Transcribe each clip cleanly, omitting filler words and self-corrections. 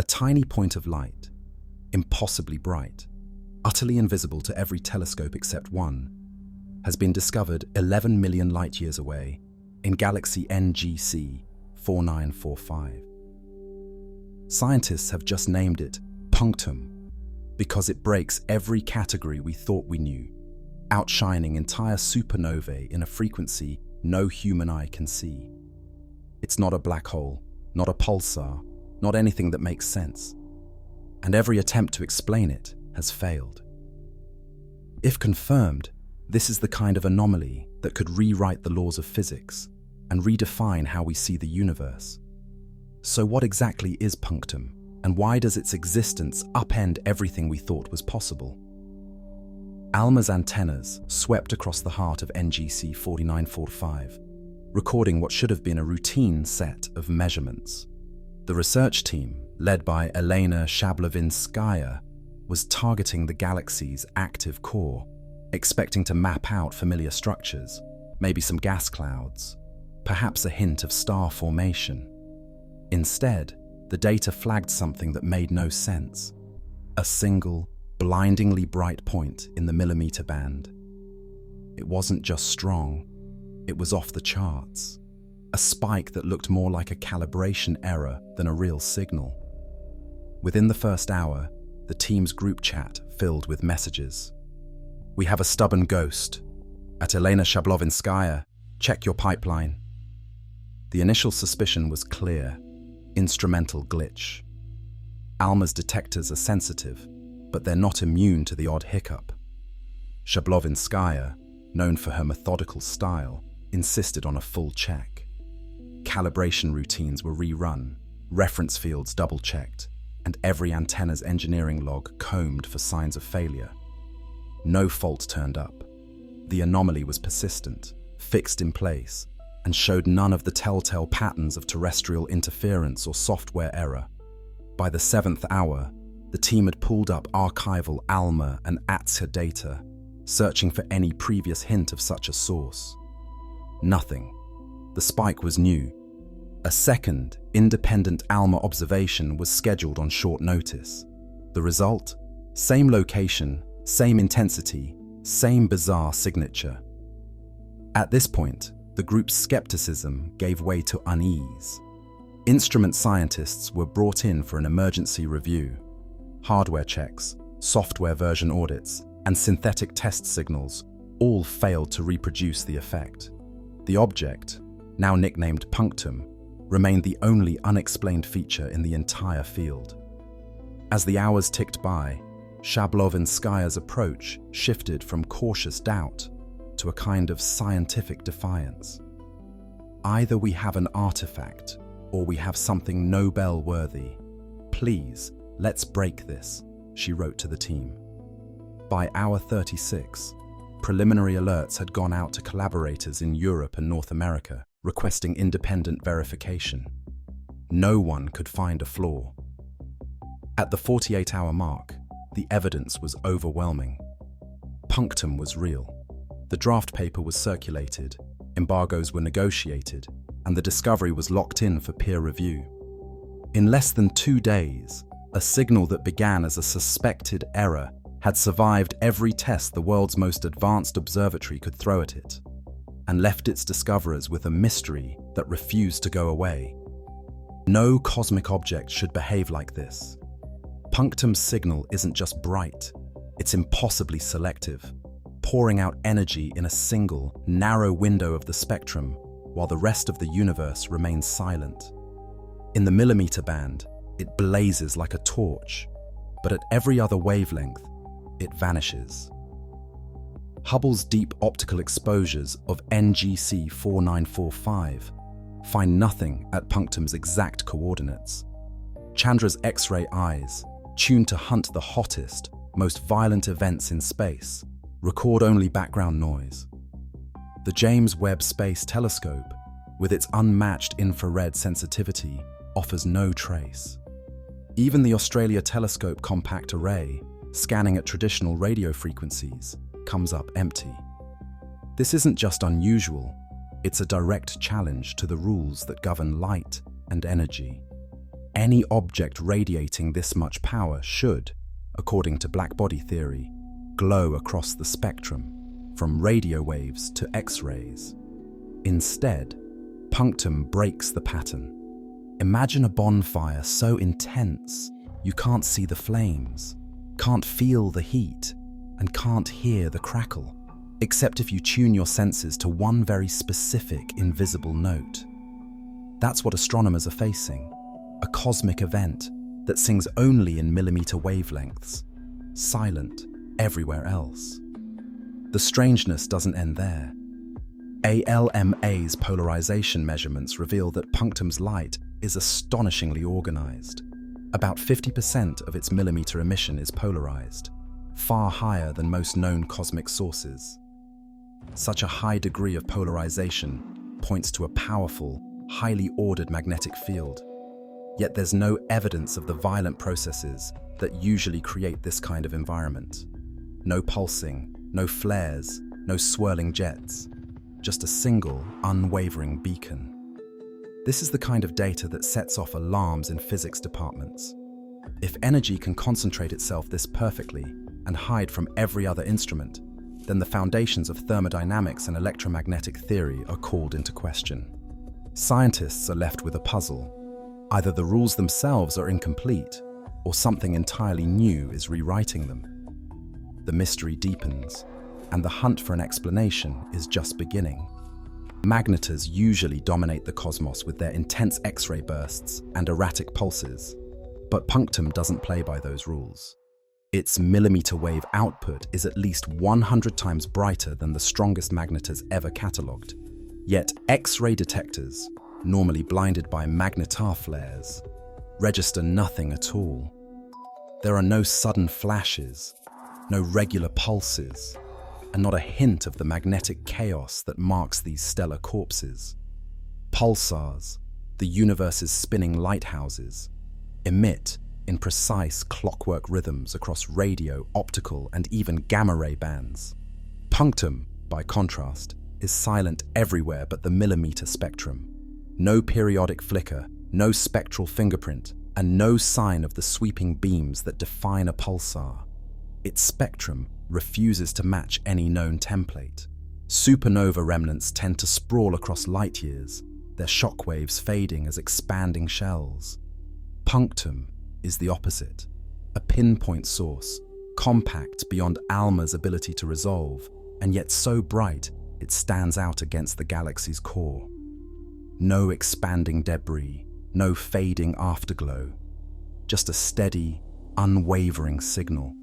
tiny point of light, impossibly bright, utterly invisible to every telescope except one, has been discovered 11 million light-years away in galaxy NGC 4945. Scientists have just named it Punctum because it breaks every category we thought we knew, outshining entire supernovae in a frequency no human eye can see. It's not a black hole, not a pulsar, not anything that makes sense, and every attempt to explain it has failed. If confirmed, this is the kind of anomaly that could rewrite the laws of physics and redefine how we see the universe. So what exactly is Punctum, and why does its existence upend everything we thought was possible? ALMA's antennas swept across the heart of NGC 4945, recording what should have been a routine set of measurements. The research team, led by Elena Shablovinskaya, was targeting the galaxy's active core, expecting to map out familiar structures, maybe some gas clouds, perhaps a hint of star formation. Instead, the data flagged something that made no sense: a single, blindingly bright point in the millimeter band. It wasn't just strong, it was off the charts. A spike that looked more like a calibration error than a real signal. Within the first hour, the team's group chat filled with messages. "We have a stubborn ghost. At Elena Shablovinskaya, check your pipeline." The initial suspicion was clear: instrumental glitch. ALMA's detectors are sensitive, but they're not immune to the odd hiccup. Shablovinskaya, known for her methodical style, insisted on a full check. Calibration routines were rerun, reference fields double-checked, and every antenna's engineering log combed for signs of failure. No fault turned up. The anomaly was persistent, fixed in place, and showed none of the telltale patterns of terrestrial interference or software error. By the 7th hour, the team had pulled up archival ALMA and ATSA data, searching for any previous hint of such a source. Nothing. The spike was new. A second, independent ALMA observation was scheduled on short notice. The result? Same location, same intensity, same bizarre signature. At this point, the group's skepticism gave way to unease. Instrument scientists were brought in for an emergency review. Hardware checks, software version audits, and synthetic test signals all failed to reproduce the effect. The object, now nicknamed Punctum, remained the only unexplained feature in the entire field. As the hours ticked by, Shablovinskaya's approach shifted from cautious doubt to a kind of scientific defiance. "Either we have an artifact, or we have something Nobel-worthy. Please, let's break this," she wrote to the team. By hour 36, preliminary alerts had gone out to collaborators in Europe and North America, requesting independent verification. No one could find a flaw. At the 48-hour mark, the evidence was overwhelming. Punctum was real. The draft paper was circulated, embargoes were negotiated, and the discovery was locked in for peer review. In less than 2 days, a signal that began as a suspected error had survived every test the world's most advanced observatory could throw at it, and left its discoverers with a mystery that refused to go away. No cosmic object should behave like this. Punctum's signal isn't just bright, it's impossibly selective, pouring out energy in a single, narrow window of the spectrum, while the rest of the universe remains silent. In the millimeter band, it blazes like a torch, but at every other wavelength, it vanishes. Hubble's deep optical exposures of NGC 4945 find nothing at Punctum's exact coordinates. Chandra's X-ray eyes, tuned to hunt the hottest, most violent events in space, record only background noise. The James Webb Space Telescope, with its unmatched infrared sensitivity, offers no trace. Even the Australia Telescope Compact Array, scanning at traditional radio frequencies, comes up empty. This isn't just unusual, it's a direct challenge to the rules that govern light and energy. Any object radiating this much power should, according to blackbody theory, glow across the spectrum, from radio waves to X-rays. Instead, Punctum breaks the pattern. Imagine a bonfire so intense you can't see the flames, can't feel the heat, and can't hear the crackle, except if you tune your senses to one very specific invisible note. That's what astronomers are facing, a cosmic event that sings only in millimeter wavelengths, silent everywhere else. The strangeness doesn't end there. ALMA's polarization measurements reveal that Punctum's light is astonishingly organized. About 50% of its millimeter emission is polarized, far higher than most known cosmic sources. Such a high degree of polarization points to a powerful, highly ordered magnetic field. Yet there's no evidence of the violent processes that usually create this kind of environment. No pulsing, no flares, no swirling jets. Just a single, unwavering beacon. This is the kind of data that sets off alarms in physics departments. If energy can concentrate itself this perfectly and hide from every other instrument, then the foundations of thermodynamics and electromagnetic theory are called into question. Scientists are left with a puzzle. Either the rules themselves are incomplete, or something entirely new is rewriting them. The mystery deepens, and the hunt for an explanation is just beginning. Magnetars usually dominate the cosmos with their intense X-ray bursts and erratic pulses, but Punctum doesn't play by those rules. Its millimeter wave output is at least 100 times brighter than the strongest magnetars ever catalogued. Yet X-ray detectors, normally blinded by magnetar flares, register nothing at all. There are no sudden flashes, no regular pulses, and not a hint of the magnetic chaos that marks these stellar corpses. Pulsars, the universe's spinning lighthouses, emit in precise clockwork rhythms across radio, optical, and even gamma-ray bands. Punctum, by contrast, is silent everywhere but the millimeter spectrum. No periodic flicker, no spectral fingerprint, and no sign of the sweeping beams that define a pulsar. Its spectrum refuses to match any known template. Supernova remnants tend to sprawl across light years, their shockwaves fading as expanding shells. Punctum is the opposite, a pinpoint source, compact beyond ALMA's ability to resolve, and yet so bright it stands out against the galaxy's core. No expanding debris, no fading afterglow, just a steady, unwavering signal.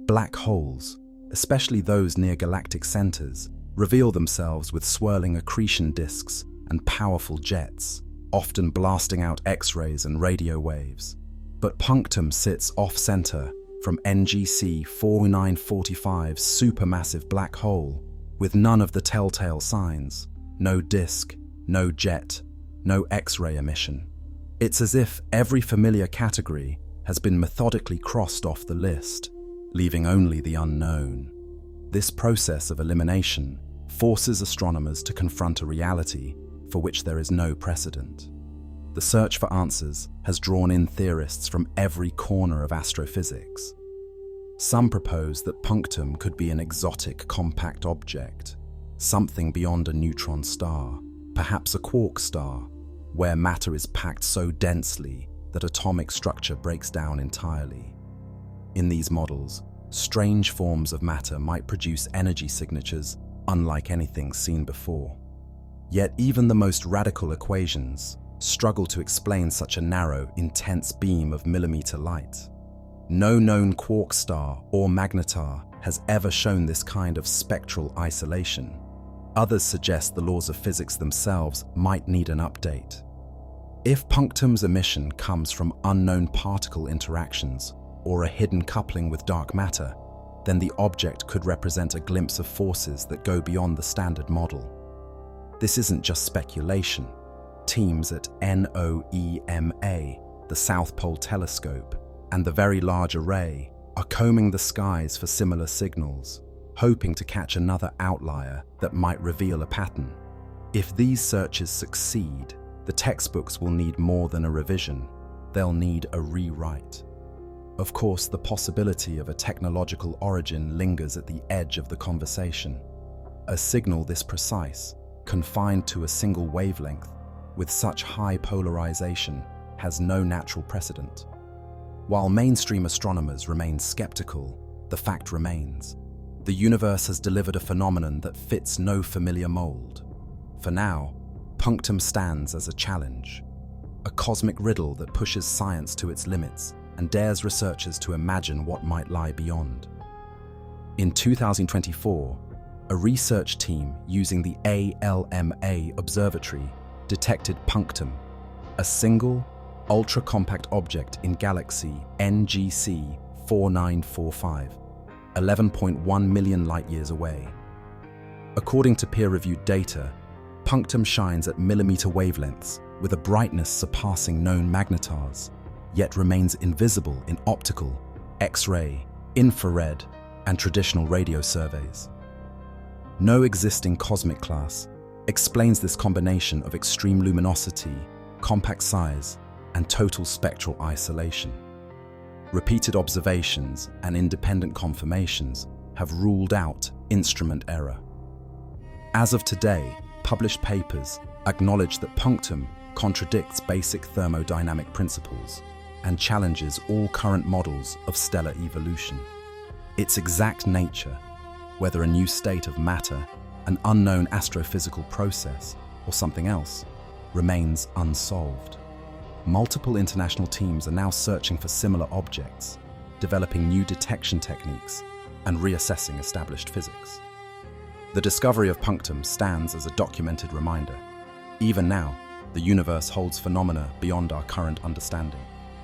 Black holes, especially those near galactic centers, reveal themselves with swirling accretion disks and powerful jets, often blasting out X-rays and radio waves. But Punctum sits off-center from NGC 4945's supermassive black hole, with none of the telltale signs, no disk, no jet, no X-ray emission. It's as if every familiar category has been methodically crossed off the list, leaving only the unknown. This process of elimination forces astronomers to confront a reality for which there is no precedent. The search for answers has drawn in theorists from every corner of astrophysics. Some propose that Punctum could be an exotic compact object, something beyond a neutron star, perhaps a quark star, where matter is packed so densely that atomic structure breaks down entirely. In these models, strange forms of matter might produce energy signatures unlike anything seen before. Yet even the most radical equations struggle to explain such a narrow, intense beam of millimeter light. No known quark star or magnetar has ever shown this kind of spectral isolation. Others suggest the laws of physics themselves might need an update. If Punctum's emission comes from unknown particle interactions or a hidden coupling with dark matter, then the object could represent a glimpse of forces that go beyond the standard model. This isn't just speculation. Teams at NOEMA, the South Pole Telescope, and the Very Large Array are combing the skies for similar signals, hoping to catch another outlier that might reveal a pattern. If these searches succeed, the textbooks will need more than a revision. they'll need a rewrite. Of course, the possibility of a technological origin lingers at the edge of the conversation. A signal this precise, confined to a single wavelength, with such high polarization, has no natural precedent. While mainstream astronomers remain skeptical, the fact remains. The universe has delivered a phenomenon that fits no familiar mold. For now, Punctum stands as a challenge, a cosmic riddle that pushes science to its limits and dares researchers to imagine what might lie beyond. In 2024, a research team using the ALMA observatory detected Punctum, a single, ultra-compact object in galaxy NGC 4945, 11.1 million light-years away. According to peer-reviewed data, Punctum shines at millimeter wavelengths with a brightness surpassing known magnetars, yet remains invisible in optical, X-ray, infrared, and traditional radio surveys. No existing cosmic class explains this combination of extreme luminosity, compact size, and total spectral isolation. Repeated observations and independent confirmations have ruled out instrument error. As of today, published papers acknowledge that Punctum contradicts basic thermodynamic principles and challenges all current models of stellar evolution. Its exact nature, whether a new state of matter, an unknown astrophysical process, or something else, remains unsolved. Multiple international teams are now searching for similar objects, developing new detection techniques, and reassessing established physics. The discovery of Punctum stands as a documented reminder. Even now, the universe holds phenomena beyond our current understanding.